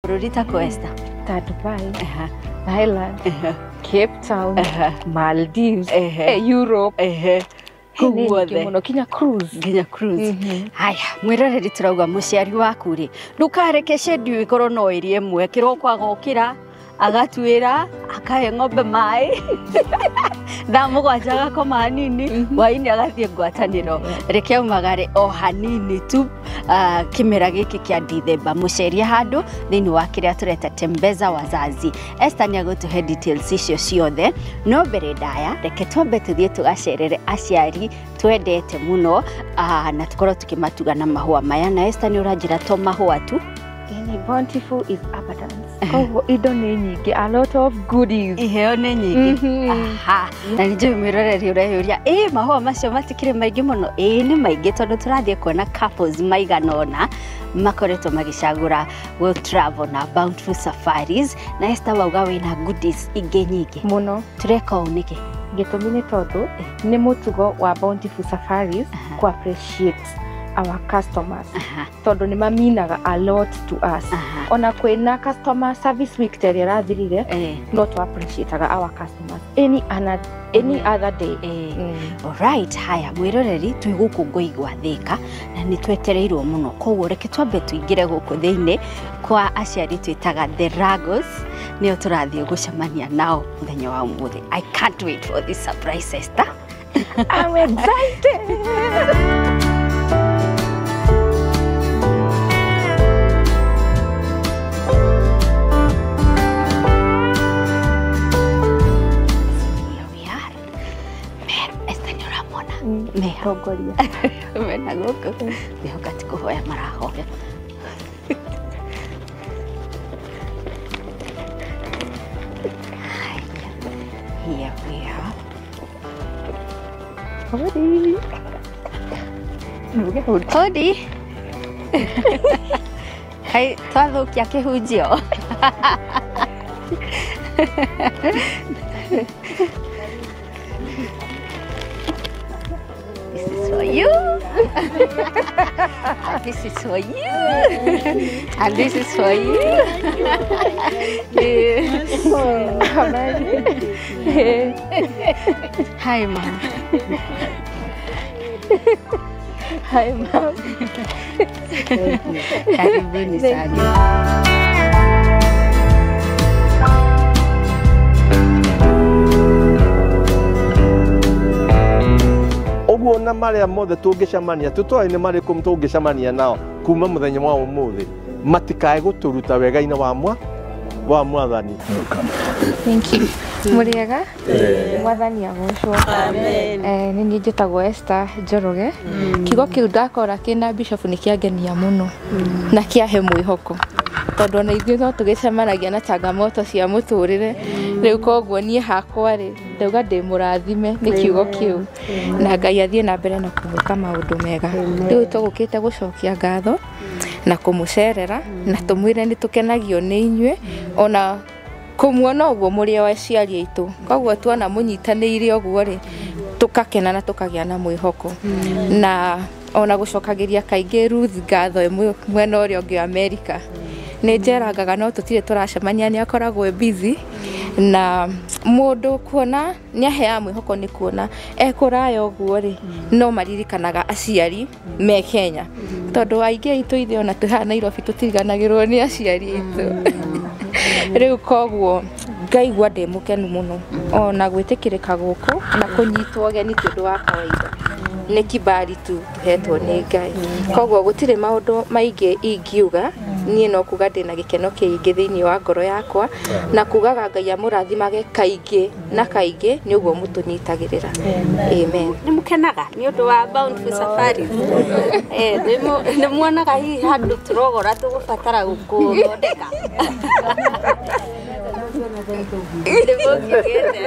mabũrũri ta Coesta? Ta Dubai, Thailand, Cape Town, Maldives, Europe. Kuguothe muno kinya cruise. Haya, mwiroreri turauga muciari waku ri ndukareke shedu ikorwo no iri imwe kiroko agokira agatuira akahe ng'ombe mai ndamugwanja gakoma hanini waini agathie ngwataniro reke aumagare o hanini tu kimera giki kia Dithemba muceria handu thini wa kiria tureta tembeza wazazi. Esther ni agutuhe details icio ciothe no mbere ndaya reke twambe tuthie tugacerere aciari twendete muno na tukorwo tukimatuga na mahua maya na Esther ni uranjira to mahua tu Any Bountiful is abundance. Koguo indo ni nyingi, a lot of goodies. Iheo ni nyingi. Aha. Na nijui miroreri ureyuria, mahua macio matikire maingĩ muno. Ni maingĩ tondu turathie kuona couples maiganona makoretwo magicagura go travel na Bountiful Safaris na Esther wauga wina goodies ingĩ nyingi. Muno. Tureka uniki. Gĩtũmi nĩ tondũ nĩ mũtugo wa Bountiful Safaris ku appreciate our customers. Tondu ni maminaga a lot to us. Ona kwina customer service week tere rathirire no to appreciate our customers any other day. Alright, haya mwiroreri twi guku ngoigwa thika na ni twetereirwo muno koguo reke twambe tuingire guku thiini kwa aciari twitaga the Ragos nio turathie gucemania nao muthenya wa umuthi. I can't wait for this surprise, Esther. I'm excited. Mehogoria. Mena goko. Mehoka tikuhoya marahoya. Here we are. Hodi. Hai, twathukia kihunjio. This is for you. This is for you. And this is for you. Hi, Mom. Hi, Mom. Karibuni sana. Oguo na maria mothe tungicamania tutoi ni mariku tungicamania nao kuma muthenya wa umuthi matikae guturuta wega-ini wa mwathani. Thank you. Muriega? Mwathani agocwo. Amen. Ni njitagwo Esther Njoroge. Kigo kiu ndakora kina bishop ni kiangenia muno na kiahe mwihoko. Tondu na ithuĩ no tũgĩcemanagia na changamoto cia mũtũrĩre rĩu koguo niĩ hakwa rĩ ndauga ndĩ mũrathime nĩ kiugo kĩu na Ngai athiĩ na mbere na kũmwĩka maũndũ mega. Rĩu tũgũkĩte gũcokia ngatho na kũmũcerera na tũmwĩre nĩ tũkenagio nĩ inyuĩ ona kũmuona ũguo mũrĩ o aciari aitũ. Koguo tuona mũnyitanĩire ũguo rĩ tũkakena na tũkagĩa na mwĩhoko na ona gũcokagĩria kaingĩ Ruth ngatho ĩmwe mwena ũrĩa ũngĩ America. Nĩnjerangaga no tũtirĩ tũracemania nĩ akoragwo busy na mũndũ kuona nĩaheaga mwĩhoko nĩ kuona ekũraya ũguo rĩ no maririkanaga aciari me Kenya tondũ aingĩ aitũ ithuĩ ona tũhaha Nairobi tũtiganagĩrwo nĩ aciari aitũ. Rĩu koguo ngaigua ndĩ mũkenu mũno ona gwĩtĩkĩrĩka gũkũ na kũnyitwo ũgeni ti ũndũ wa kawaida nĩ kibali tu tuhetwo nĩ Ngai. Koguo gũtirĩ maũndũ maingĩ ingiuga niĩ no kuga ndĩ na gĩkeno kĩingĩ thĩinĩ wa ngoro yakwa na kugaga Ngai amũrathimage kaingĩ na kaingĩ nĩ ũguo mũtũnyitagĩrĩra. Amen. Nĩ mũkenaga nĩ ũndũ wa Bountiful Safaris. Nĩ muonaga hihi handũ tũrogora tũgũbatara gũkũthondeka. Nĩ mũngĩkĩte.